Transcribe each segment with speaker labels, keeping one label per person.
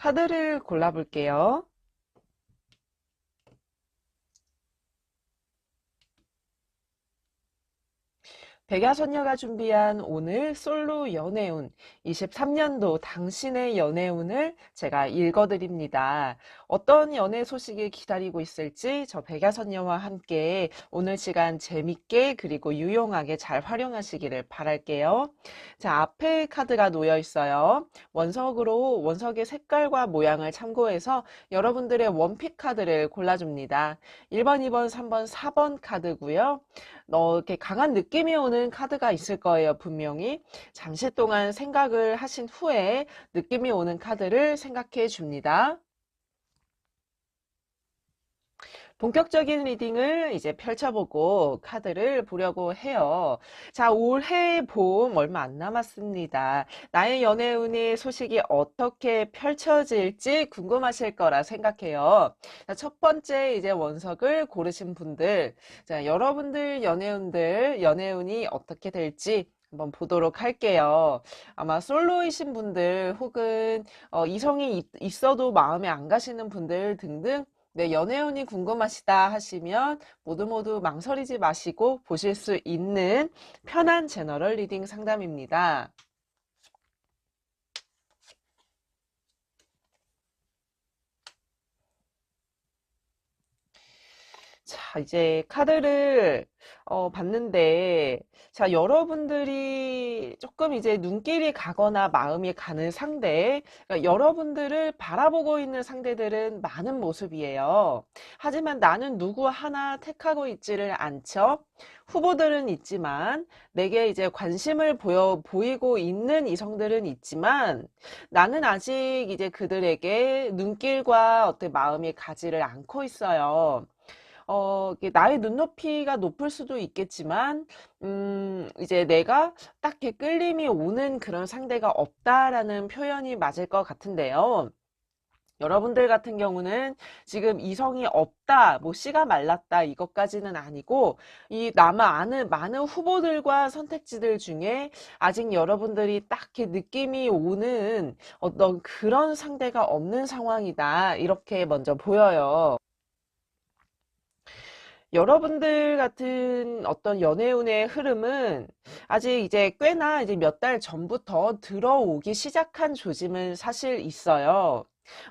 Speaker 1: 카드를 골라볼게요. 백야선녀가 준비한 오늘 솔로 연애운 23년도 당신의 연애운을 제가 읽어드립니다. 어떤 연애 소식이 기다리고 있을지 저 백야선녀와 함께 오늘 시간 재밌게 그리고 유용하게 잘 활용하시기를 바랄게요. 자, 앞에 카드가 놓여 있어요. 원석의 색깔과 모양을 참고해서 여러분들의 원픽 카드를 골라줍니다. 1번, 2번, 3번, 4번 카드고요. 이렇게 강한 느낌이 오는 카드가 있을 거예요, 분명히. 잠시 동안 생각을 하신 후에 느낌이 오는 카드를 생각해 줍니다. 본격적인 리딩을 이제 펼쳐보고 카드를 보려고 해요. 자, 올해 봄 얼마 안 남았습니다. 나의 연애운의 소식이 어떻게 펼쳐질지 궁금하실 거라 생각해요. 자, 첫 번째 이제 원석을 고르신 분들, 자, 여러분들 연애운이 어떻게 될지 한번 보도록 할게요. 아마 솔로이신 분들 혹은 이성이 있어도 마음에 안 가시는 분들 등등 네, 연애운이 궁금하시다 하시면 모두 망설이지 마시고 보실 수 있는 편한 제너럴 리딩 상담입니다. 자, 이제 카드를 봤는데, 자, 여러분들이 조금 이제 눈길이 가거나 마음이 가는 상대, 그러니까 여러분들을 바라보고 있는 상대들은 많은 모습이에요. 하지만 나는 누구 하나 택하고 있지를 않죠. 후보들은 있지만, 내게 이제 관심을 보이고 있는 이성들은 있지만, 나는 아직 이제 그들에게 눈길과 어떤 마음이 가지를 않고 있어요. 이게 나의 눈높이가 높을 수도 있겠지만, 이제 내가 딱 이렇게 끌림이 오는 그런 상대가 없다라는 표현이 맞을 것 같은데요. 여러분들 같은 경우는 지금 이성이 없다, 뭐 씨가 말랐다 이것까지는 아니고 이 남아 아는 많은 후보들과 선택지들 중에 아직 여러분들이 딱 이렇게 느낌이 오는 어떤 그런 상대가 없는 상황이다 이렇게 먼저 보여요. 여러분들 같은 어떤 연애운의 흐름은 아직 이제 꽤나 이제 몇 달 전부터 들어오기 시작한 조짐은 사실 있어요.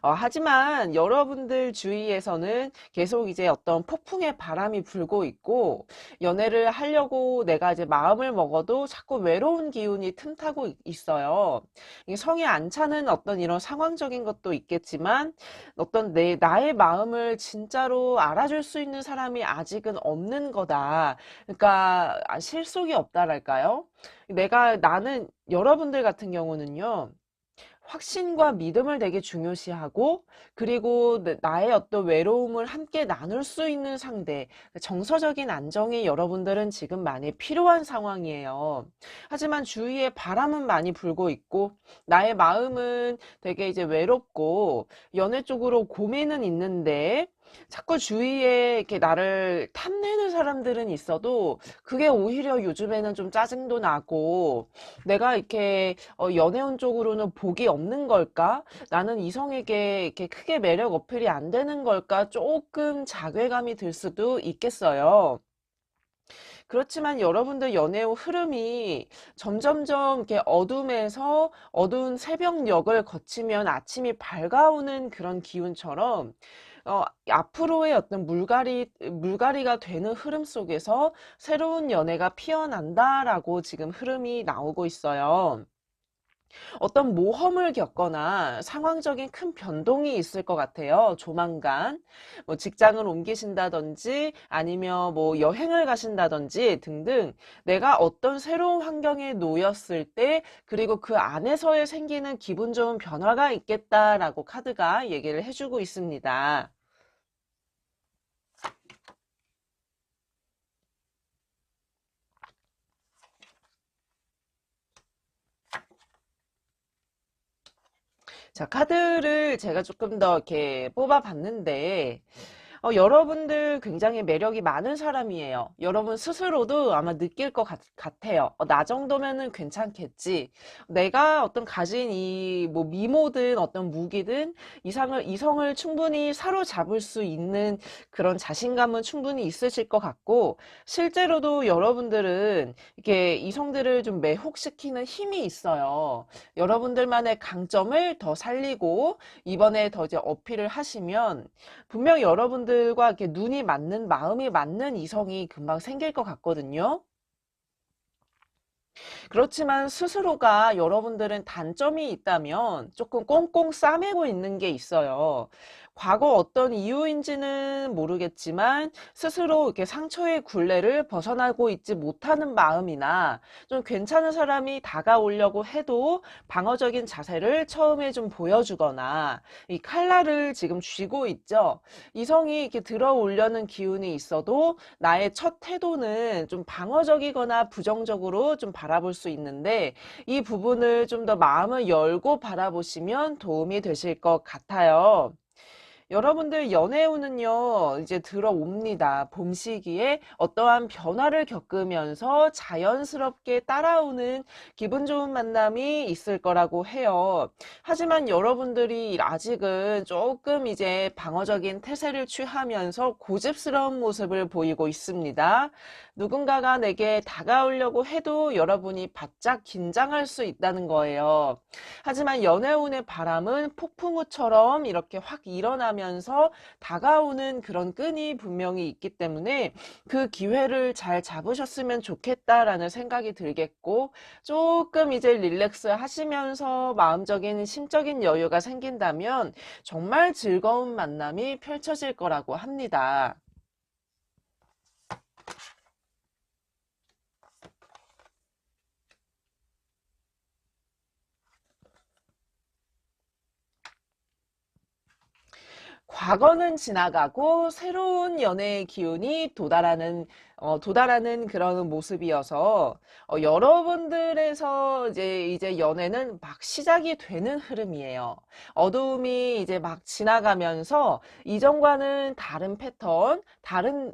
Speaker 1: 하지만 여러분들 주위에서는 계속 이제 어떤 폭풍의 바람이 불고 있고 연애를 하려고 내가 이제 마음을 먹어도 자꾸 외로운 기운이 틈타고 있어요. 이게 성에 안 차는 어떤 이런 상황적인 것도 있겠지만 어떤 나의 마음을 진짜로 알아줄 수 있는 사람이 아직은 없는 거다. 그러니까 실속이 없다랄까요? 나는 여러분들 같은 경우는요. 확신과 믿음을 되게 중요시하고 그리고 나의 어떤 외로움을 함께 나눌 수 있는 상대, 정서적인 안정이 여러분들은 지금 많이 필요한 상황이에요. 하지만 주위에 바람은 많이 불고 있고 나의 마음은 되게 이제 외롭고 연애 쪽으로 고민은 있는데 자꾸 주위에 이렇게 나를 탐내는 사람들은 있어도 그게 오히려 요즘에는 좀 짜증도 나고 내가 이렇게 연애운 쪽으로는 복이 없는 걸까? 나는 이성에게 이렇게 크게 매력 어필이 안 되는 걸까? 조금 자괴감이 들 수도 있겠어요. 그렇지만 여러분들 연애의 흐름이 점점점 이렇게 어둠에서 어두운 새벽녘을 거치면 아침이 밝아오는 그런 기운처럼 앞으로의 어떤 물갈이가 되는 흐름 속에서 새로운 연애가 피어난다라고 지금 흐름이 나오고 있어요. 어떤 모험을 겪거나 상황적인 큰 변동이 있을 것 같아요. 조만간 뭐 직장을 옮기신다든지 아니면 뭐 여행을 가신다든지 등등 내가 어떤 새로운 환경에 놓였을 때 그리고 그 안에서의 생기는 기분 좋은 변화가 있겠다라고 카드가 얘기를 해주고 있습니다. 자, 카드를 제가 조금 더 이렇게 뽑아 봤는데 여러분들 굉장히 매력이 많은 사람이에요. 여러분 스스로도 아마 느낄 것 같아요. 나 정도면은 괜찮겠지. 내가 어떤 가진 이 뭐 미모든 어떤 무기든 이성을 충분히 사로잡을 수 있는 그런 자신감은 충분히 있으실 것 같고, 실제로도 여러분들은 이렇게 이성들을 좀 매혹시키는 힘이 있어요. 여러분들만의 강점을 더 살리고 이번에 더 이제 어필을 하시면 분명 여러분들과 이렇게 눈이 맞는, 마음이 맞는 이성이 금방 생길 것 같거든요. 그렇지만 스스로가 여러분들은 단점이 있다면 조금 꽁꽁 싸매고 있는 게 있어요. 과거 어떤 이유인지는 모르겠지만 스스로 이렇게 상처의 굴레를 벗어나고 있지 못하는 마음이나 좀 괜찮은 사람이 다가오려고 해도 방어적인 자세를 처음에 좀 보여주거나 이 칼날을 지금 쥐고 있죠. 이성이 이렇게 들어오려는 기운이 있어도 나의 첫 태도는 좀 방어적이거나 부정적으로 좀 바라볼 수 있는데, 이 부분을 좀 더 마음을 열고 바라보시면 도움이 되실 것 같아요. 여러분들 연애운은요, 이제 들어옵니다. 봄 시기에 어떠한 변화를 겪으면서 자연스럽게 따라오는 기분 좋은 만남이 있을 거라고 해요. 하지만 여러분들이 아직은 조금 이제 방어적인 태세를 취하면서 고집스러운 모습을 보이고 있습니다. 누군가가 내게 다가오려고 해도 여러분이 바짝 긴장할 수 있다는 거예요. 하지만 연애운의 바람은 폭풍우처럼 이렇게 확 일어나면서 다가오는 그런 끈이 분명히 있기 때문에 그 기회를 잘 잡으셨으면 좋겠다라는 생각이 들겠고, 조금 이제 릴렉스 하시면서 마음적인 심적인 여유가 생긴다면 정말 즐거운 만남이 펼쳐질 거라고 합니다. 과거는 지나가고 새로운 연애의 기운이 도달하는 그런 모습이어서, 여러분들에서 이제 연애는 막 시작이 되는 흐름이에요. 어두움이 이제 막 지나가면서 이전과는 다른 패턴,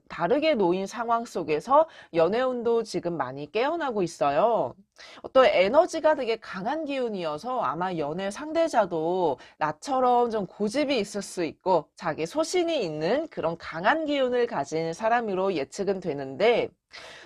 Speaker 1: 다르게 놓인 상황 속에서 연애운도 지금 많이 깨어나고 있어요. 어떤 에너지가 되게 강한 기운이어서 아마 연애 상대자도 나처럼 좀 고집이 있을 수 있고 자기 소신이 있는 그런 강한 기운을 가진 사람으로 예측은 되는데,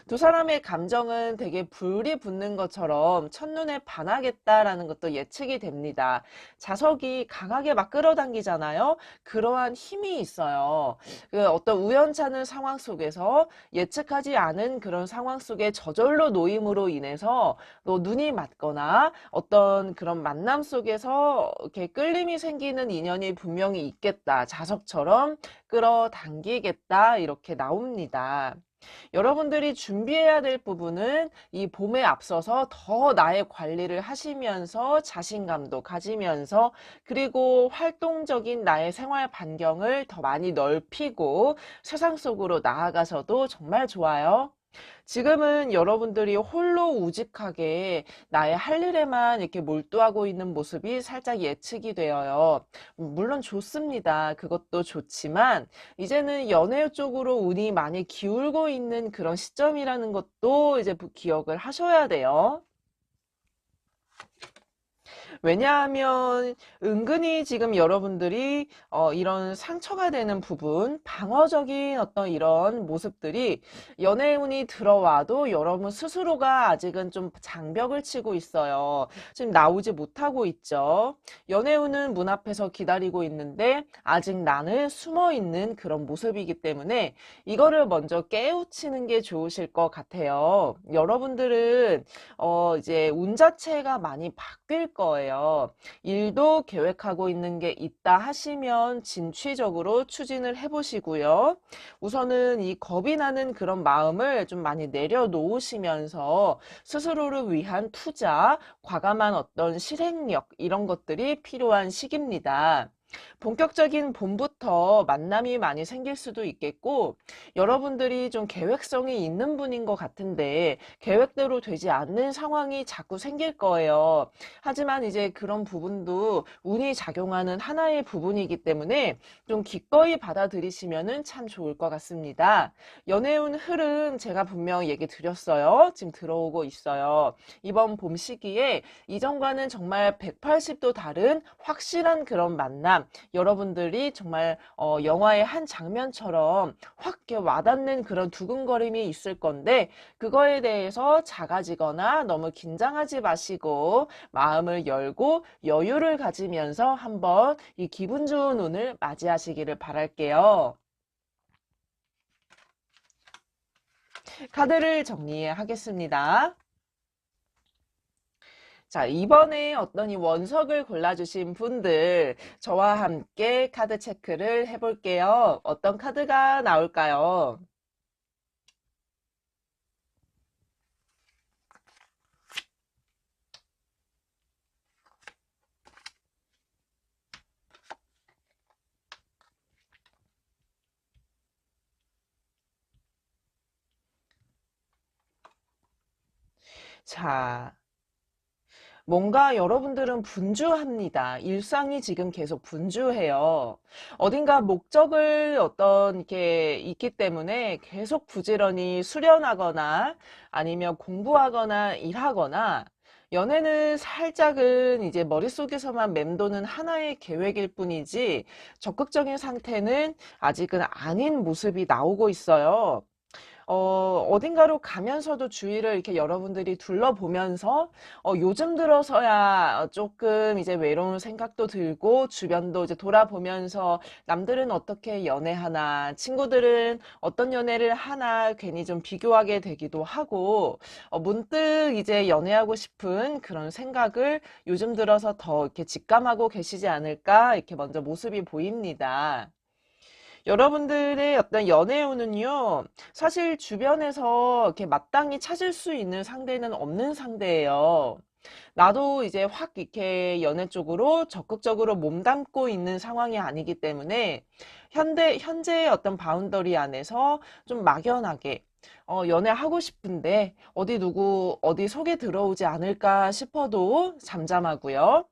Speaker 1: 두 사람의 감정은 되게 불이 붙는 것처럼 첫눈에 반하겠다라는 것도 예측이 됩니다. 자석이 강하게 막 끌어당기잖아요. 그러한 힘이 있어요. 그 어떤 우연찮은 상황 속에서 예측하지 않은 그런 상황 속에 저절로 놓임으로 인해서 또 눈이 맞거나 어떤 그런 만남 속에서 이렇게 끌림이 생기는 인연이 분명히 있겠다. 자석처럼 끌어당기겠다. 이렇게 나옵니다. 여러분들이 준비해야 될 부분은 이 봄에 앞서서 더 나의 관리를 하시면서 자신감도 가지면서, 그리고 활동적인 나의 생활 반경을 더 많이 넓히고 세상 속으로 나아가셔도 정말 좋아요. 지금은 여러분들이 홀로 우직하게 나의 할 일에만 이렇게 몰두하고 있는 모습이 살짝 예측이 되어요. 물론 좋습니다. 그것도 좋지만 이제는 연애 쪽으로 운이 많이 기울고 있는 그런 시점이라는 것도 이제 기억을 하셔야 돼요. 왜냐하면 은근히 지금 여러분들이 이런 상처가 되는 부분, 방어적인 어떤 이런 모습들이 연애운이 들어와도 여러분 스스로가 아직은 좀 장벽을 치고 있어요. 지금 나오지 못하고 있죠. 연애운은 문 앞에서 기다리고 있는데 아직 나는 숨어 있는 그런 모습이기 때문에 이거를 먼저 깨우치는 게 좋으실 것 같아요. 여러분들은 이제 운 자체가 많이 바뀔 거예요. 일도 계획하고 있는 게 있다 하시면 진취적으로 추진을 해보시고요. 우선은 이 겁이 나는 그런 마음을 좀 많이 내려놓으시면서 스스로를 위한 투자, 과감한 어떤 실행력 이런 것들이 필요한 시기입니다. 본격적인 봄부터 만남이 많이 생길 수도 있겠고, 여러분들이 좀 계획성이 있는 분인 것 같은데, 계획대로 되지 않는 상황이 자꾸 생길 거예요. 하지만 이제 그런 부분도 운이 작용하는 하나의 부분이기 때문에 좀 기꺼이 받아들이시면은 참 좋을 것 같습니다. 연애운 흐름 제가 분명 얘기 드렸어요. 지금 들어오고 있어요. 이번 봄 시기에 이전과는 정말 180도 다른 확실한 그런 만남, 여러분들이 정말 영화의 한 장면처럼 확 이렇게 와닿는 그런 두근거림이 있을 건데, 그거에 대해서 작아지거나 너무 긴장하지 마시고 마음을 열고 여유를 가지면서 한번 이 기분 좋은 운을 맞이하시기를 바랄게요. 카드를 정리하겠습니다. 자, 이번에 어떤 이 원석을 골라주신 분들, 저와 함께 카드 체크를 해볼게요. 어떤 카드가 나올까요? 자, 뭔가 여러분들은 분주합니다. 일상이 지금 계속 분주해요. 어딘가 목적을 어떤 게 있기 때문에 계속 부지런히 수련하거나 아니면 공부하거나 일하거나, 연애는 살짝은 이제 머릿속에서만 맴도는 하나의 계획일 뿐이지 적극적인 상태는 아직은 아닌 모습이 나오고 있어요. 어딘가로 가면서도 주위를 이렇게 여러분들이 둘러보면서 요즘 들어서야 조금 이제 외로운 생각도 들고 주변도 이제 돌아보면서 남들은 어떻게 연애하나, 친구들은 어떤 연애를 하나 괜히 좀 비교하게 되기도 하고, 문득 이제 연애하고 싶은 그런 생각을 요즘 들어서 더 이렇게 직감하고 계시지 않을까, 이렇게 먼저 모습이 보입니다. 여러분들의 어떤 연애운은요, 사실 주변에서 이렇게 마땅히 찾을 수 있는 상대는 없는 상대예요. 나도 이제 확 이렇게 연애 쪽으로 적극적으로 몸담고 있는 상황이 아니기 때문에 현재의 어떤 바운더리 안에서 좀 막연하게 연애하고 싶은데 어디 누구 어디 속에 들어오지 않을까 싶어도 잠잠하고요.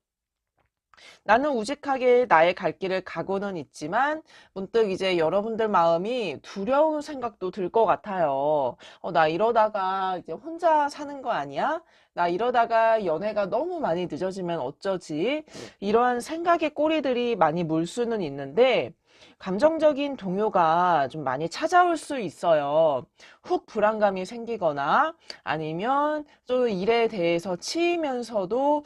Speaker 1: 나는 우직하게 나의 갈 길을 가고는 있지만 문득 이제 여러분들 마음이 두려운 생각도 들 것 같아요. 나 이러다가 이제 혼자 사는 거 아니야? 나 이러다가 연애가 너무 많이 늦어지면 어쩌지? 이러한 생각의 꼬리들이 많이 물 수는 있는데, 감정적인 동요가 좀 많이 찾아올 수 있어요. 훅 불안감이 생기거나 아니면 또 일에 대해서 치이면서도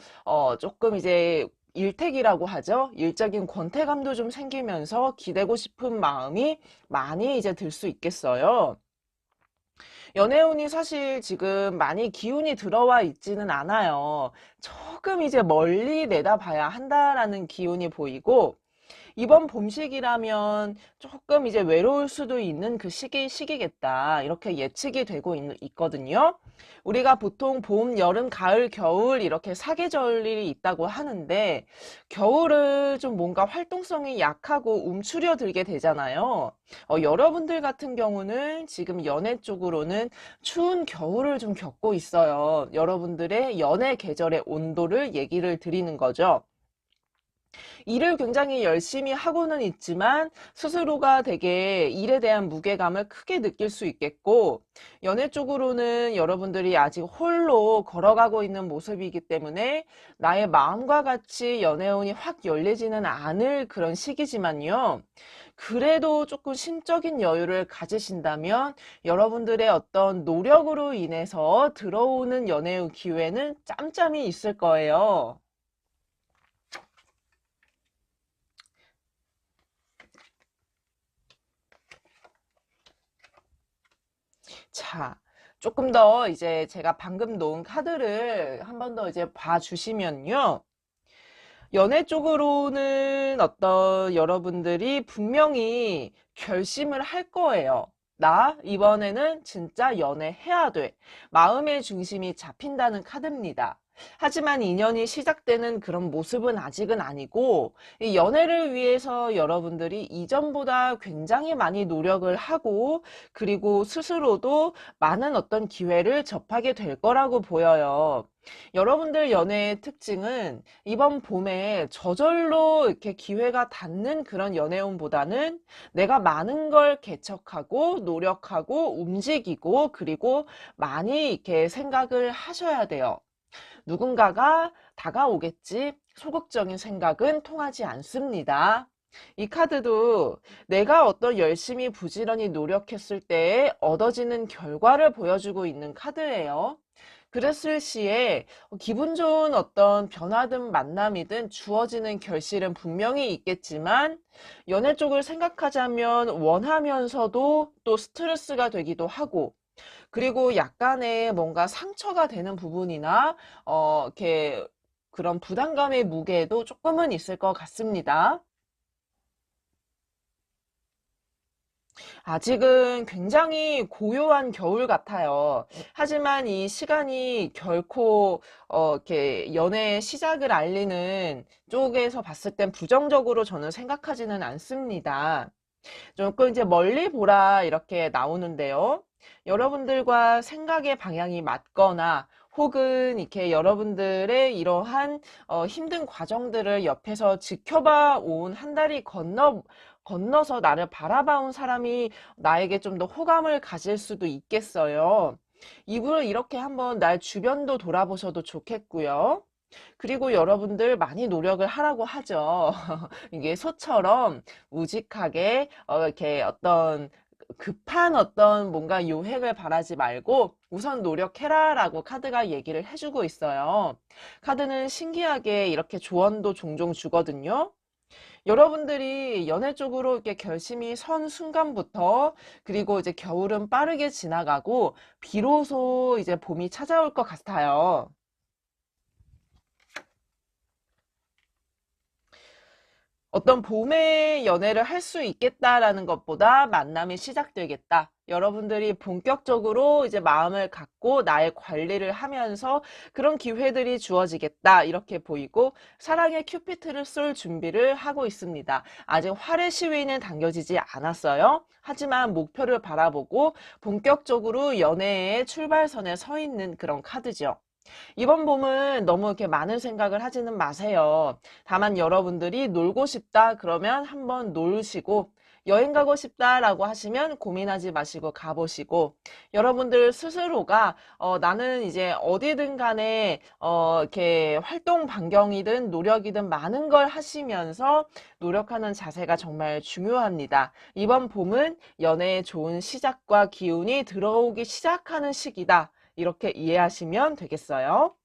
Speaker 1: 조금 이제 일택이라고 하죠. 일적인 권태감도 좀 생기면서 기대고 싶은 마음이 많이 이제 들 수 있겠어요. 연애운이 사실 지금 많이 기운이 들어와 있지는 않아요. 조금 이제 멀리 내다봐야 한다라는 기운이 보이고, 이번 봄식이라면 조금 이제 외로울 수도 있는 그 시기겠다. 이렇게 예측이 되고 있거든요. 우리가 보통 봄, 여름, 가을, 겨울 이렇게 사계절이 있다고 하는데, 겨울을 좀 뭔가 활동성이 약하고 움츠려 들게 되잖아요. 여러분들 같은 경우는 지금 연애 쪽으로는 추운 겨울을 좀 겪고 있어요. 여러분들의 연애 계절의 온도를 얘기를 드리는 거죠. 일을 굉장히 열심히 하고는 있지만 스스로가 되게 일에 대한 무게감을 크게 느낄 수 있겠고, 연애 쪽으로는 여러분들이 아직 홀로 걸어가고 있는 모습이기 때문에 나의 마음과 같이 연애운이 확 열리지는 않을 그런 시기지만요. 그래도 조금 심적인 여유를 가지신다면 여러분들의 어떤 노력으로 인해서 들어오는 연애의 기회는 짬짬이 있을 거예요. 자, 조금 더 이제 제가 방금 놓은 카드를 한 번 더 이제 봐주시면요. 연애 쪽으로는 어떤 여러분들이 분명히 결심을 할 거예요. 나 이번에는 진짜 연애해야 돼. 마음의 중심이 잡힌다는 카드입니다. 하지만 인연이 시작되는 그런 모습은 아직은 아니고, 이 연애를 위해서 여러분들이 이전보다 굉장히 많이 노력을 하고, 그리고 스스로도 많은 어떤 기회를 접하게 될 거라고 보여요. 여러분들 연애의 특징은 이번 봄에 저절로 이렇게 기회가 닿는 그런 연애운보다는 내가 많은 걸 개척하고 노력하고 움직이고 그리고 많이 이렇게 생각을 하셔야 돼요. 누군가가 다가오겠지. 소극적인 생각은 통하지 않습니다. 이 카드도 내가 어떤 열심히 부지런히 노력했을 때에 얻어지는 결과를 보여주고 있는 카드예요. 그랬을 시에 기분 좋은 어떤 변화든 만남이든 주어지는 결실은 분명히 있겠지만 연애 쪽을 생각하자면 원하면서도 또 스트레스가 되기도 하고 그리고 약간의 뭔가 상처가 되는 부분이나 이렇게 그런 부담감의 무게도 조금은 있을 것 같습니다. 아직은 굉장히 고요한 겨울 같아요. 하지만 이 시간이 결코 이렇게 연애의 시작을 알리는 쪽에서 봤을 땐 부정적으로 저는 생각하지는 않습니다. 조금 이제 멀리 보라 이렇게 나오는데요. 여러분들과 생각의 방향이 맞거나 혹은 이렇게 여러분들의 이러한 힘든 과정들을 옆에서 지켜봐 온 한 달이 건너서 나를 바라봐 온 사람이 나에게 좀 더 호감을 가질 수도 있겠어요. 이분을 이렇게 한번 날 주변도 돌아보셔도 좋겠고요. 그리고 여러분들 많이 노력을 하라고 하죠. 이게 소처럼 우직하게 이렇게 어떤 급한 어떤 뭔가 요행을 바라지 말고 우선 노력해라 라고 카드가 얘기를 해주고 있어요. 카드는 신기하게 이렇게 조언도 종종 주거든요. 여러분들이 연애 쪽으로 이렇게 결심이 선 순간부터 그리고 이제 겨울은 빠르게 지나가고 비로소 이제 봄이 찾아올 것 같아요. 어떤 봄에 연애를 할 수 있겠다라는 것보다 만남이 시작되겠다. 여러분들이 본격적으로 이제 마음을 갖고 나의 관리를 하면서 그런 기회들이 주어지겠다. 이렇게 보이고 사랑의 큐피트를 쏠 준비를 하고 있습니다. 아직 활의 시위는 당겨지지 않았어요. 하지만 목표를 바라보고 본격적으로 연애의 출발선에 서 있는 그런 카드죠. 이번 봄은 너무 이렇게 많은 생각을 하지는 마세요. 다만 여러분들이 놀고 싶다 그러면 한번 놀시고 여행 가고 싶다라고 하시면 고민하지 마시고 가보시고 여러분들 스스로가 나는 이제 어디든 간에 이렇게 활동 반경이든 노력이든 많은 걸 하시면서 노력하는 자세가 정말 중요합니다. 이번 봄은 연애의 좋은 시작과 기운이 들어오기 시작하는 시기다. 이렇게 이해하시면 되겠어요.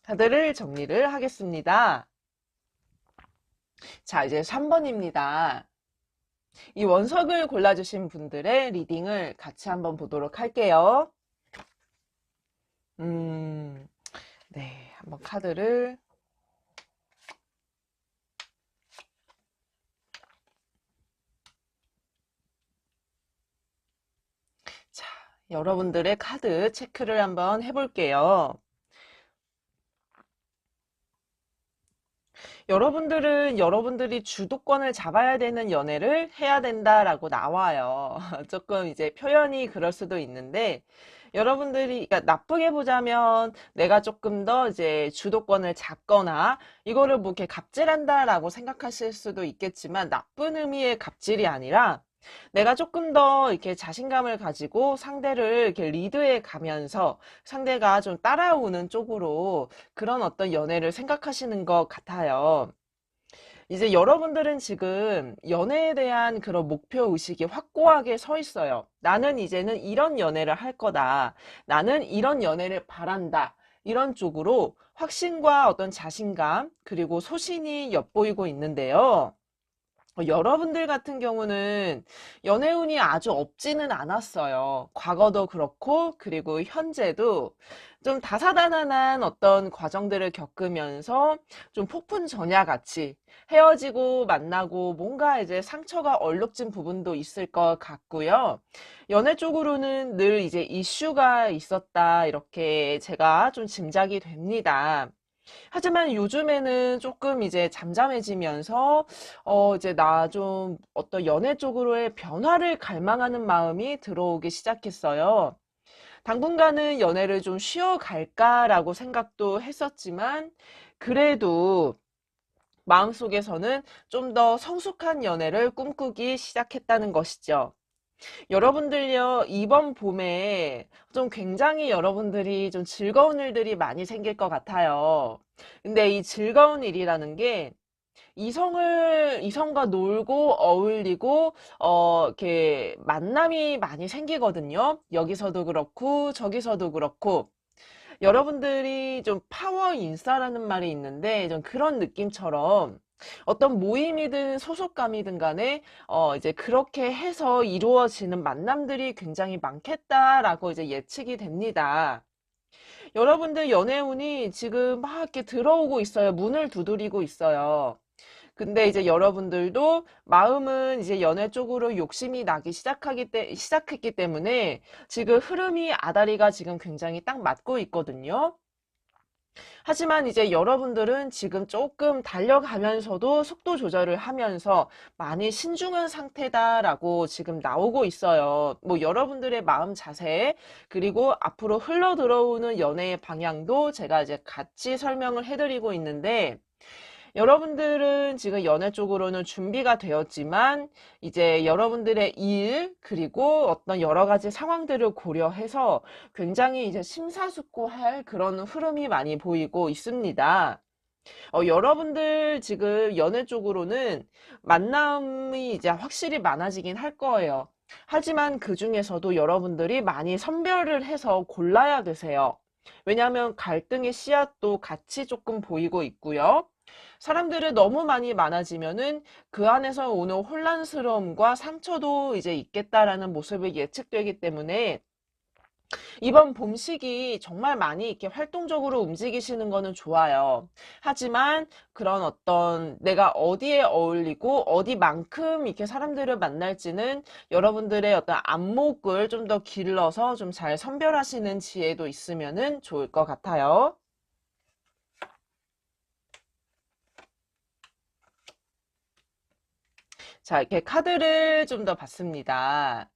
Speaker 1: 카드를 정리를 하겠습니다. 자, 이제 3번입니다. 이 원석을 골라주신 분들의 리딩을 같이 한번 보도록 할게요. 네, 한번 카드를. 자, 여러분들의 카드 체크를 한번 해볼게요. 여러분들은 여러분들이 주도권을 잡아야 되는 연애를 해야 된다라고 나와요. 조금 이제 표현이 그럴 수도 있는데, 여러분들이, 그러니까 나쁘게 보자면 내가 조금 더 이제 주도권을 잡거나 이거를 뭐 이렇게 갑질한다라고 생각하실 수도 있겠지만 나쁜 의미의 갑질이 아니라 내가 조금 더 이렇게 자신감을 가지고 상대를 이렇게 리드해 가면서 상대가 좀 따라오는 쪽으로 그런 어떤 연애를 생각하시는 것 같아요. 이제 여러분들은 지금 연애에 대한 그런 목표 의식이 확고하게 서 있어요. 나는 이제는 이런 연애를 할 거다. 나는 이런 연애를 바란다. 이런 쪽으로 확신과 어떤 자신감, 그리고 소신이 엿보이고 있는데요. 여러분들 같은 경우는 연애운이 아주 없지는 않았어요. 과거도 그렇고, 그리고 현재도 좀 다사다난한 어떤 과정들을 겪으면서 좀 폭풍전야 같이 헤어지고 만나고 뭔가 이제 상처가 얼룩진 부분도 있을 것 같고요. 연애 쪽으로는 늘 이제 이슈가 있었다, 이렇게 제가 좀 짐작이 됩니다. 하지만 요즘에는 조금 이제 잠잠해지면서 이제 나 좀 어떤 연애 쪽으로의 변화를 갈망하는 마음이 들어오기 시작했어요. 당분간은 연애를 좀 쉬어갈까라고 생각도 했었지만 그래도 마음속에서는 좀 더 성숙한 연애를 꿈꾸기 시작했다는 것이죠. 여러분들요, 이번 봄에 좀 굉장히 여러분들이 좀 즐거운 일들이 많이 생길 것 같아요. 근데 이 즐거운 일이라는 게 이성과 놀고 어울리고, 이렇게 만남이 많이 생기거든요. 여기서도 그렇고, 저기서도 그렇고. 여러분들이 좀 파워 인싸라는 말이 있는데, 좀 그런 느낌처럼 어떤 모임이든 소속감이든 간에, 이제 그렇게 해서 이루어지는 만남들이 굉장히 많겠다라고 이제 예측이 됩니다. 여러분들 연애운이 지금 막 이렇게 들어오고 있어요. 문을 두드리고 있어요. 근데 이제 여러분들도 마음은 이제 연애 쪽으로 욕심이 나기 시작했기 때문에 지금 흐름이 아다리가 지금 굉장히 딱 맞고 있거든요. 하지만 이제 여러분들은 지금 조금 달려가면서도 속도 조절을 하면서 많이 신중한 상태다라고 지금 나오고 있어요. 뭐 여러분들의 마음 자세, 그리고 앞으로 흘러 들어오는 연애의 방향도 제가 이제 같이 설명을 해드리고 있는데, 여러분들은 지금 연애 쪽으로는 준비가 되었지만 이제 여러분들의 일 그리고 어떤 여러 가지 상황들을 고려해서 굉장히 이제 심사숙고할 그런 흐름이 많이 보이고 있습니다. 여러분들 지금 연애 쪽으로는 만남이 이제 확실히 많아지긴 할 거예요. 하지만 그 중에서도 여러분들이 많이 선별을 해서 골라야 되세요. 왜냐하면 갈등의 씨앗도 같이 조금 보이고 있고요. 사람들이 너무 많이 많아지면은 그 안에서 오는 혼란스러움과 상처도 이제 있겠다라는 모습이 예측되기 때문에 이번 봄 시기 정말 많이 이렇게 활동적으로 움직이시는 거는 좋아요. 하지만 그런 어떤 내가 어디에 어울리고 어디만큼 이렇게 사람들을 만날지는 여러분들의 어떤 안목을 좀 더 길러서 좀 잘 선별하시는 지혜도 있으면은 좋을 것 같아요. 자, 이렇게 카드를 좀 더 봤습니다.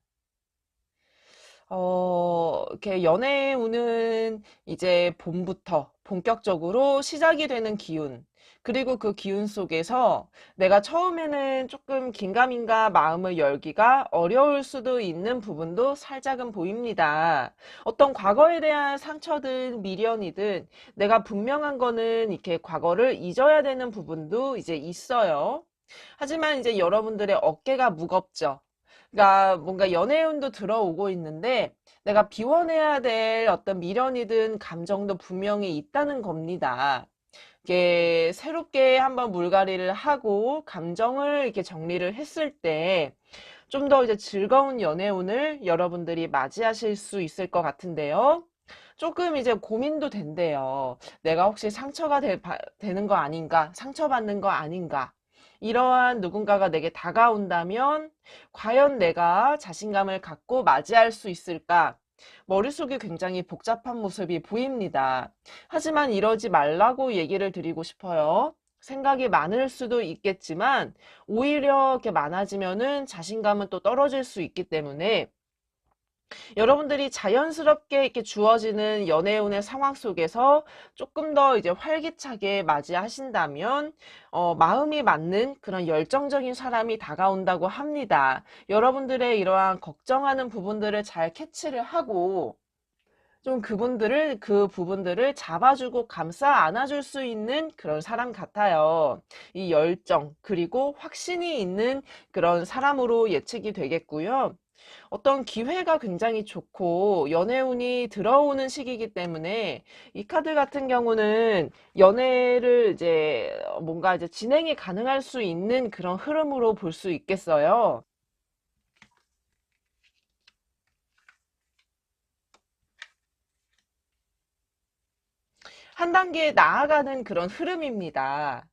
Speaker 1: 이렇게 연애 운은 이제 봄부터 본격적으로 시작이 되는 기운, 그리고 그 기운 속에서 내가 처음에는 조금 긴가민가 마음을 열기가 어려울 수도 있는 부분도 살짝은 보입니다. 어떤 과거에 대한 상처든 미련이든 내가 분명한 거는 이렇게 과거를 잊어야 되는 부분도 이제 있어요. 하지만 이제 여러분들의 어깨가 무겁죠. 그러니까 뭔가 연애운도 들어오고 있는데 내가 비워내야 될 어떤 미련이든 감정도 분명히 있다는 겁니다. 이게 새롭게 한번 물갈이를 하고 감정을 이렇게 정리를 했을 때 좀 더 이제 즐거운 연애운을 여러분들이 맞이하실 수 있을 것 같은데요. 조금 이제 고민도 된대요. 내가 혹시 되는 거 아닌가? 상처받는 거 아닌가? 이러한 누군가가 내게 다가온다면 과연 내가 자신감을 갖고 맞이할 수 있을까? 머릿속이 굉장히 복잡한 모습이 보입니다. 하지만 이러지 말라고 얘기를 드리고 싶어요. 생각이 많을 수도 있겠지만 오히려 이렇게 많아지면은 자신감은 또 떨어질 수 있기 때문에 여러분들이 자연스럽게 이렇게 주어지는 연애운의 상황 속에서 조금 더 이제 활기차게 맞이하신다면, 마음이 맞는 그런 열정적인 사람이 다가온다고 합니다. 여러분들의 이러한 걱정하는 부분들을 잘 캐치를 하고, 좀 그 부분들을 잡아주고 감싸 안아줄 수 있는 그런 사람 같아요. 이 열정, 그리고 확신이 있는 그런 사람으로 예측이 되겠고요. 어떤 기회가 굉장히 좋고 연애운이 들어오는 시기이기 때문에 이 카드 같은 경우는 연애를 이제 뭔가 이제 진행이 가능할 수 있는 그런 흐름으로 볼 수 있겠어요. 한 단계 나아가는 그런 흐름입니다.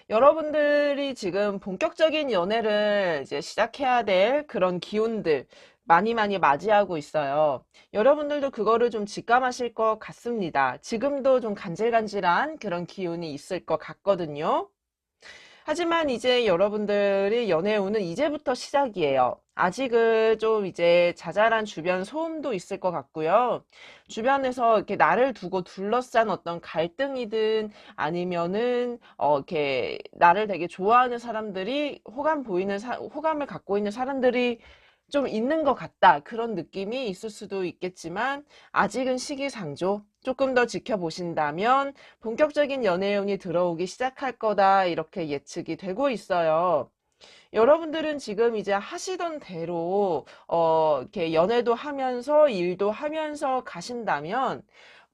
Speaker 1: 여러분들이 지금 본격적인 연애를 이제 시작해야 될 그런 기운들 많이 많이 맞이하고 있어요. 여러분들도 그거를 좀 직감하실 것 같습니다. 지금도 좀 간질간질한 그런 기운이 있을 것 같거든요. 하지만 이제 여러분들의 연애운은 이제부터 시작이에요. 아직은 좀 이제 자잘한 주변 소음도 있을 것 같고요. 주변에서 이렇게 나를 두고 둘러싼 어떤 갈등이든 아니면은 이렇게 나를 되게 좋아하는 사람들이 호감을 갖고 있는 사람들이 좀 있는 것 같다. 그런 느낌이 있을 수도 있겠지만 아직은 시기상조. 조금 더 지켜보신다면 본격적인 연애운이 들어오기 시작할 거다 이렇게 예측이 되고 있어요. 여러분들은 지금 이제 하시던 대로 이렇게 연애도 하면서 일도 하면서 가신다면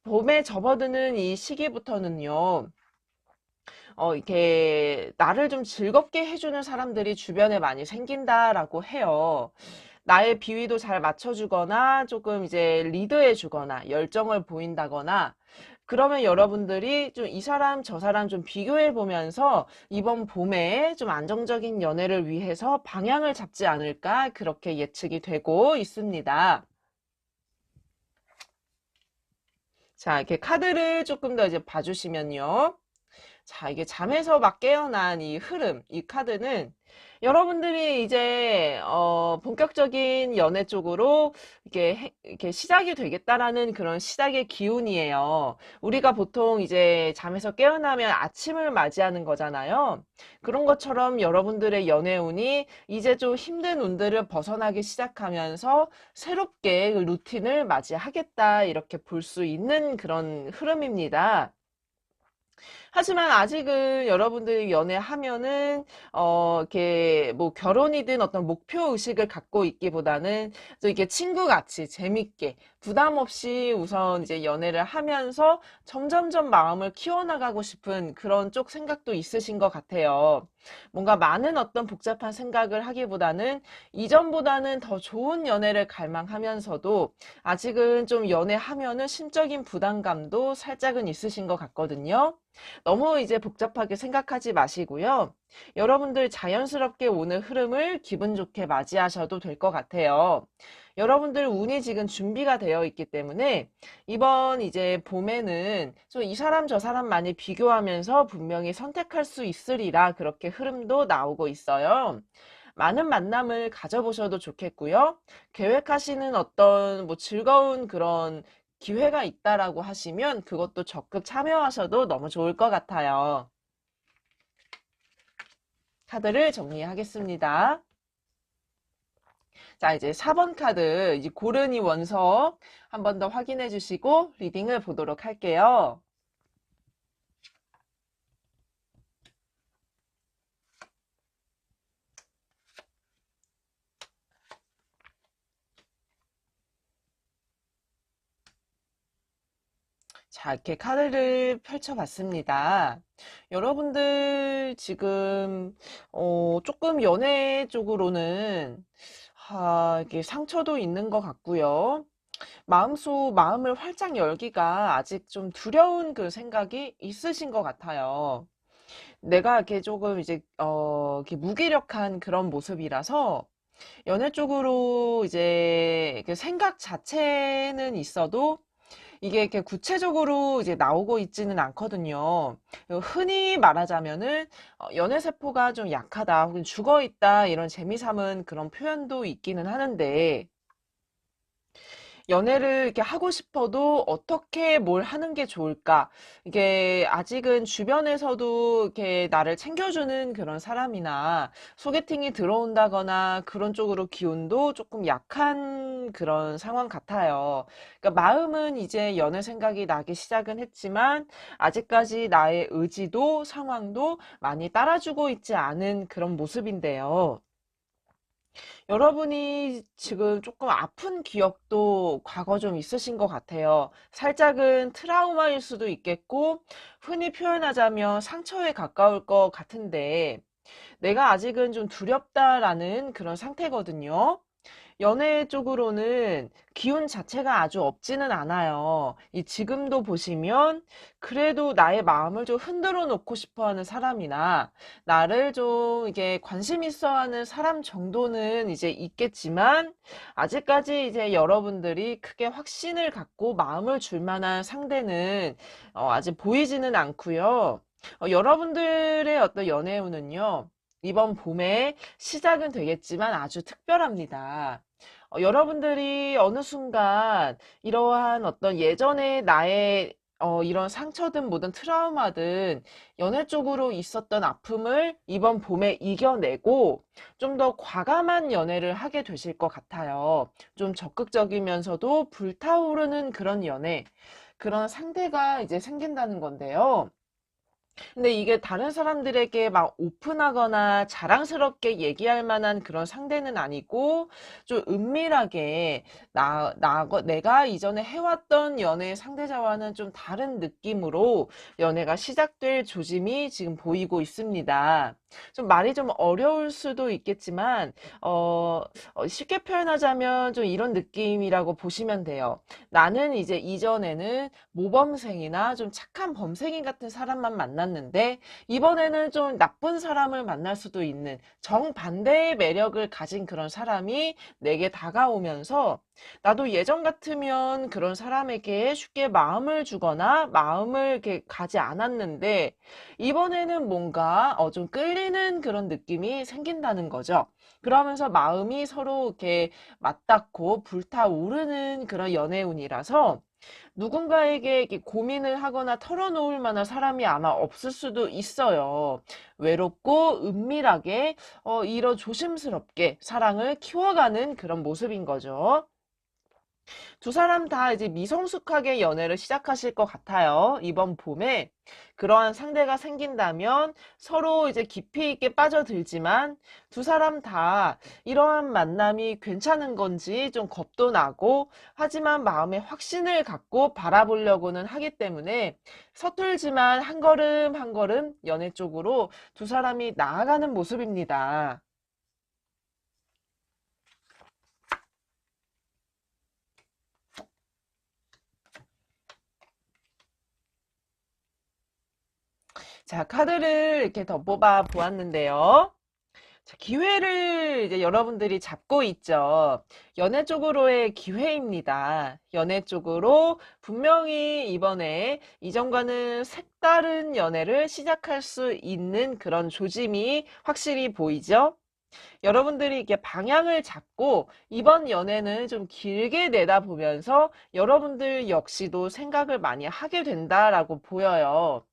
Speaker 1: 봄에 접어드는 이 시기부터는요. 이렇게 나를 좀 즐겁게 해주는 사람들이 주변에 많이 생긴다라고 해요. 나의 비위도 잘 맞춰주거나 조금 이제 리드해주거나 열정을 보인다거나 그러면 여러분들이 좀 이 사람 저 사람 좀 비교해 보면서 이번 봄에 좀 안정적인 연애를 위해서 방향을 잡지 않을까 그렇게 예측이 되고 있습니다. 자, 이렇게 카드를 조금 더 이제 봐주시면요. 자, 이게 잠에서 막 깨어난 이 흐름, 이 카드는 여러분들이 이제 본격적인 연애 쪽으로 이렇게 시작이 되겠다라는 그런 시작의 기운이에요. 우리가 보통 이제 잠에서 깨어나면 아침을 맞이하는 거잖아요. 그런 것처럼 여러분들의 연애운이 이제 좀 힘든 운들을 벗어나기 시작하면서 새롭게 그 루틴을 맞이하겠다 이렇게 볼 수 있는 그런 흐름입니다. 하지만 아직은 여러분들이 연애하면은 이렇게 뭐 결혼이든 어떤 목표 의식을 갖고 있기보다는 좀 이렇게 친구같이 재밌게 부담 없이 우선 이제 연애를 하면서 점점점 마음을 키워나가고 싶은 그런 쪽 생각도 있으신 것 같아요. 뭔가 많은 어떤 복잡한 생각을 하기보다는 이전보다는 더 좋은 연애를 갈망하면서도 아직은 좀 연애하면은 심적인 부담감도 살짝은 있으신 것 같거든요. 너무 이제 복잡하게 생각하지 마시고요. 여러분들 자연스럽게 오는 흐름을 기분 좋게 맞이하셔도 될 것 같아요. 여러분들 운이 지금 준비가 되어 있기 때문에 이번 이제 봄에는 좀 이 사람 저 사람 많이 비교하면서 분명히 선택할 수 있으리라 그렇게 흐름도 나오고 있어요. 많은 만남을 가져보셔도 좋겠고요. 계획하시는 어떤 뭐 즐거운 그런 기회가 있다라고 하시면 그것도 적극 참여하셔도 너무 좋을 것 같아요. 카드를 정리하겠습니다. 자, 이제 4번 카드, 이제 고르니 원석 한 번 더 확인해 주시고 리딩을 보도록 할게요. 자, 이렇게 카드를 펼쳐봤습니다. 여러분들 지금 조금 연애 쪽으로는 이게 상처도 있는 것 같고요. 마음을 활짝 열기가 아직 좀 두려운 그 생각이 있으신 것 같아요. 내가 이렇게 조금 이제 이렇게 무기력한 그런 모습이라서 연애 쪽으로 이제 그 생각 자체는 있어도 이게 이렇게 구체적으로 이제 나오고 있지는 않거든요. 흔히 말하자면은 연애 세포가 좀 약하다 혹은 죽어 있다 이런 재미삼은 그런 표현도 있기는 하는데 연애를 이렇게 하고 싶어도 어떻게 뭘 하는 게 좋을까? 이게 아직은 주변에서도 이렇게 나를 챙겨주는 그런 사람이나 소개팅이 들어온다거나 그런 쪽으로 기운도 조금 약한 그런 상황 같아요. 그러니까 마음은 이제 연애 생각이 나기 시작은 했지만 아직까지 나의 의지도 상황도 많이 따라주고 있지 않은 그런 모습인데요. 여러분이 지금 조금 아픈 기억도 과거 좀 있으신 것 같아요. 살짝은 트라우마일 수도 있겠고, 흔히 표현하자면 상처에 가까울 것 같은데, 내가 아직은 좀 두렵다라는 그런 상태거든요. 연애 쪽으로는 기운 자체가 아주 없지는 않아요. 이 지금도 보시면 그래도 나의 마음을 좀 흔들어 놓고 싶어 하는 사람이나 나를 좀 이게 관심 있어 하는 사람 정도는 이제 있겠지만 아직까지 이제 여러분들이 크게 확신을 갖고 마음을 줄 만한 상대는 아직 보이지는 않고요. 여러분들의 어떤 연애운은요. 이번 봄에 시작은 되겠지만 아주 특별합니다. 여러분들이 어느 순간 이러한 어떤 예전에 나의 이런 상처든 뭐든 트라우마든 연애 쪽으로 있었던 아픔을 이번 봄에 이겨내고 좀 더 과감한 연애를 하게 되실 것 같아요. 좀 적극적이면서도 불타오르는 그런 연애, 그런 상대가 이제 생긴다는 건데요. 근데 이게 다른 사람들에게 막 오픈하거나 자랑스럽게 얘기할 만한 그런 상대는 아니고 좀 은밀하게 내가 이전에 해왔던 연애 상대자와는 좀 다른 느낌으로 연애가 시작될 조짐이 지금 보이고 있습니다. 좀 말이 좀 어려울 수도 있겠지만, 쉽게 표현하자면 좀 이런 느낌이라고 보시면 돼요. 나는 이제 이전에는 모범생이나 좀 착한 범생인 같은 사람만 만났는데 이번에는 좀 나쁜 사람을 만날 수도 있는 정반대의 매력을 가진 그런 사람이 내게 다가오면서 나도 예전 같으면 그런 사람에게 쉽게 마음을 주거나 마음을 이렇게 가지 않았는데 이번에는 뭔가 좀 끌리는 그런 느낌이 생긴다는 거죠. 그러면서 마음이 서로 이렇게 맞닿고 불타오르는 그런 연애운이라서 누군가에게 이렇게 고민을 하거나 털어놓을 만한 사람이 아마 없을 수도 있어요. 외롭고 은밀하게 이런 조심스럽게 사랑을 키워가는 그런 모습인 거죠. 두 사람 다 이제 미성숙하게 연애를 시작하실 것 같아요. 이번 봄에 그러한 상대가 생긴다면 서로 이제 깊이 있게 빠져들지만 두 사람 다 이러한 만남이 괜찮은 건지 좀 겁도 나고 하지만 마음에 확신을 갖고 바라보려고는 하기 때문에 서툴지만 한 걸음 한 걸음 연애 쪽으로 두 사람이 나아가는 모습입니다. 자, 카드를 이렇게 더 뽑아 보았는데요. 자, 기회를 이제 여러분들이 잡고 있죠. 연애 쪽으로의 기회입니다. 연애 쪽으로 분명히 이번에 이전과는 색다른 연애를 시작할 수 있는 그런 조짐이 확실히 보이죠? 여러분들이 이렇게 방향을 잡고 이번 연애는 좀 길게 내다보면서 여러분들 역시도 생각을 많이 하게 된다라고 보여요.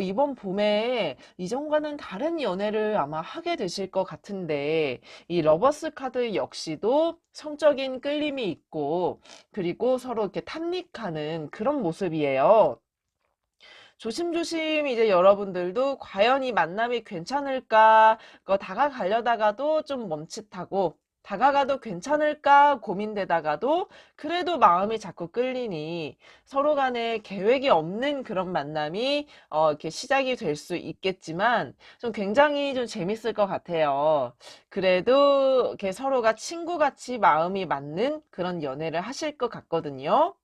Speaker 1: 이번 봄에 이전과는 다른 연애를 아마 하게 되실 것 같은데 이 러버스 카드 역시도 성적인 끌림이 있고 그리고 서로 이렇게 탐닉하는 그런 모습이에요. 조심조심 이제 여러분들도 과연 이 만남이 괜찮을까? 다가가려다가도 좀 멈칫하고 다가가도 괜찮을까 고민되다가도 그래도 마음이 자꾸 끌리니 서로 간에 계획이 없는 그런 만남이 이렇게 시작이 될 수 있겠지만 좀 굉장히 좀 재밌을 것 같아요. 그래도 이렇게 서로가 친구같이 마음이 맞는 그런 연애를 하실 것 같거든요.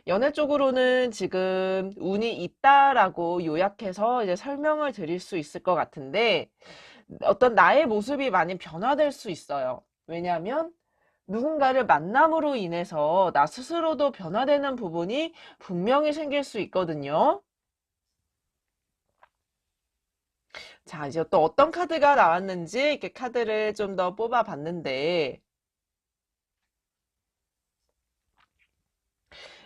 Speaker 1: 연애 쪽으로는 지금 운이 있다라고 요약해서 이제 설명을 드릴 수 있을 것 같은데 어떤 나의 모습이 많이 변화될 수 있어요. 왜냐하면 누군가를 만남으로 인해서 나 스스로도 변화되는 부분이 분명히 생길 수 있거든요. 자, 이제 또 어떤 카드가 나왔는지 이렇게 카드를 좀 더 뽑아 봤는데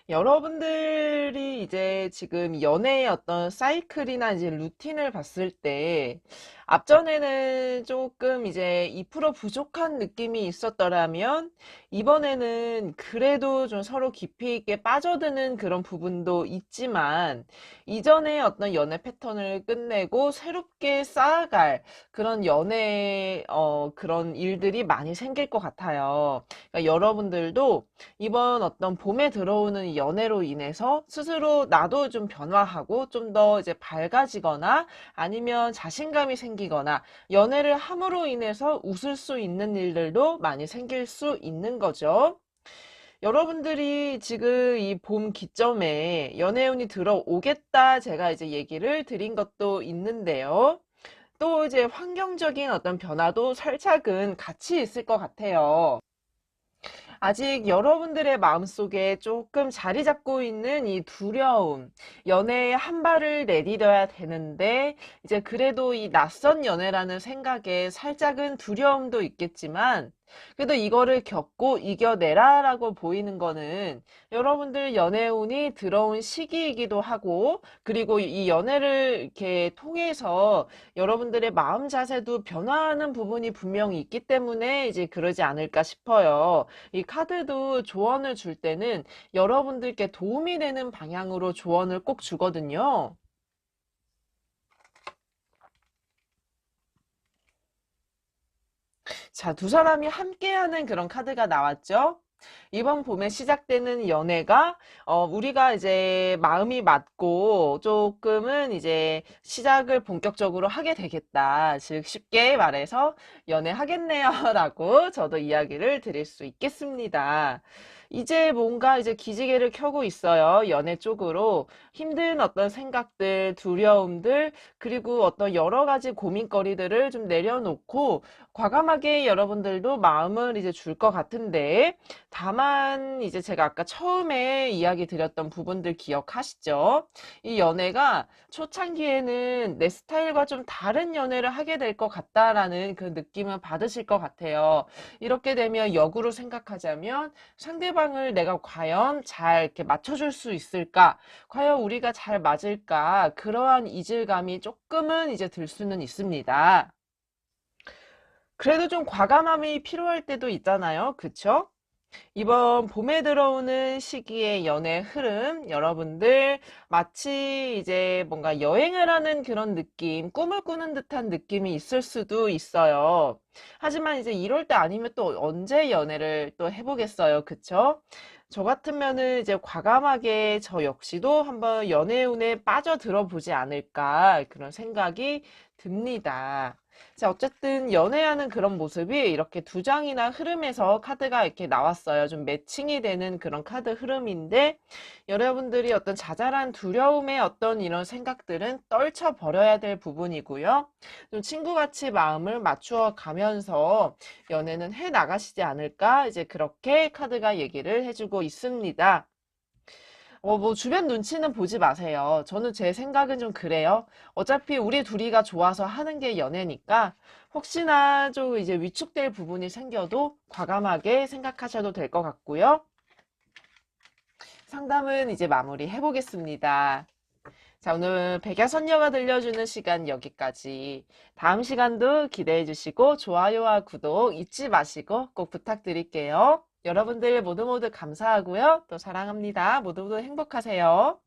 Speaker 1: 여러분들이 이제 지금 연애의 어떤 사이클이나 이제 루틴을 봤을 때 앞전에는 조금 이제 2% 부족한 느낌이 있었더라면 이번에는 그래도 좀 서로 깊이 있게 빠져드는 그런 부분도 있지만 이전에 어떤 연애 패턴을 끝내고 새롭게 쌓아갈 그런 연애 그런 일들이 많이 생길 것 같아요. 그러니까 여러분들도 이번 어떤 봄에 들어오는 이 연애로 인해서 스스로 나도 좀 변화하고 좀 더 이제 밝아지거나 아니면 자신감이 생기거나 연애를 함으로 인해서 웃을 수 있는 일들도 많이 생길 수 있는 거죠. 여러분들이 지금 이 봄 기점에 연애운이 들어오겠다 제가 이제 얘기를 드린 것도 있는데요. 또 이제 환경적인 어떤 변화도 살짝은 같이 있을 것 같아요. 아직 여러분들의 마음속에 조금 자리 잡고 있는 이 두려움, 연애에 한 발을 내디뎌야 되는데, 이제 그래도 이 낯선 연애라는 생각에 살짝은 두려움도 있겠지만, 그래도 이거를 겪고 이겨내라 라고 보이는 거는 여러분들 연애운이 들어온 시기이기도 하고, 그리고 이 연애를 이렇게 통해서 여러분들의 마음 자세도 변화하는 부분이 분명히 있기 때문에 이제 그러지 않을까 싶어요. 이 카드도 조언을 줄 때는 여러분들께 도움이 되는 방향으로 조언을 꼭 주거든요. 자, 두 사람이 함께하는 그런 카드가 나왔죠? 이번 봄에 시작되는 연애가 우리가 이제 마음이 맞고 조금은 이제 시작을 본격적으로 하게 되겠다. 즉 쉽게 말해서 연애하겠네요 라고 저도 이야기를 드릴 수 있겠습니다. 이제 뭔가 이제 기지개를 켜고 있어요. 연애 쪽으로 힘든 어떤 생각들, 두려움들, 그리고 어떤 여러 가지 고민거리들을 좀 내려놓고 과감하게 여러분들도 마음을 이제 줄 것 같은데 다만 이제 제가 아까 처음에 이야기 드렸던 부분들 기억하시죠? 이 연애가 초창기에는 내 스타일과 좀 다른 연애를 하게 될 것 같다라는 그 느낌을 받으실 것 같아요. 이렇게 되면 역으로 생각하자면 상대방을 내가 과연 잘 이렇게 맞춰줄 수 있을까? 과연 우리가 잘 맞을까? 그러한 이질감이 조금은 이제 들 수는 있습니다. 그래도 좀 과감함이 필요할 때도 있잖아요. 그쵸? 이번 봄에 들어오는 시기의 연애 흐름, 여러분들 마치 이제 뭔가 여행을 하는 그런 느낌, 꿈을 꾸는 듯한 느낌이 있을 수도 있어요. 하지만 이제 이럴 때 아니면 또 언제 연애를 또 해보겠어요. 그쵸? 저 같으면은 이제 과감하게 저 역시도 한번 연애운에 빠져들어 보지 않을까 그런 생각이 듭니다. 자, 어쨌든 연애하는 그런 모습이 이렇게 두 장이나 흐름에서 카드가 이렇게 나왔어요. 좀 매칭이 되는 그런 카드 흐름인데 여러분들이 어떤 자잘한 두려움의 어떤 이런 생각들은 떨쳐 버려야 될 부분이고요. 좀 친구같이 마음을 맞추어 가면서 연애는 해 나가시지 않을까 이제 그렇게 카드가 얘기를 해주고 있습니다. 뭐 주변 눈치는 보지 마세요. 저는 제 생각은 좀 그래요. 어차피 우리 둘이가 좋아서 하는 게 연애니까 혹시나 좀 이제 위축될 부분이 생겨도 과감하게 생각하셔도 될 것 같고요. 상담은 이제 마무리 해보겠습니다. 자, 오늘 백야선녀가 들려주는 시간 여기까지. 다음 시간도 기대해 주시고 좋아요와 구독 잊지 마시고 꼭 부탁드릴게요. 여러분들 모두 모두 감사하고요. 또 사랑합니다. 모두 모두 행복하세요.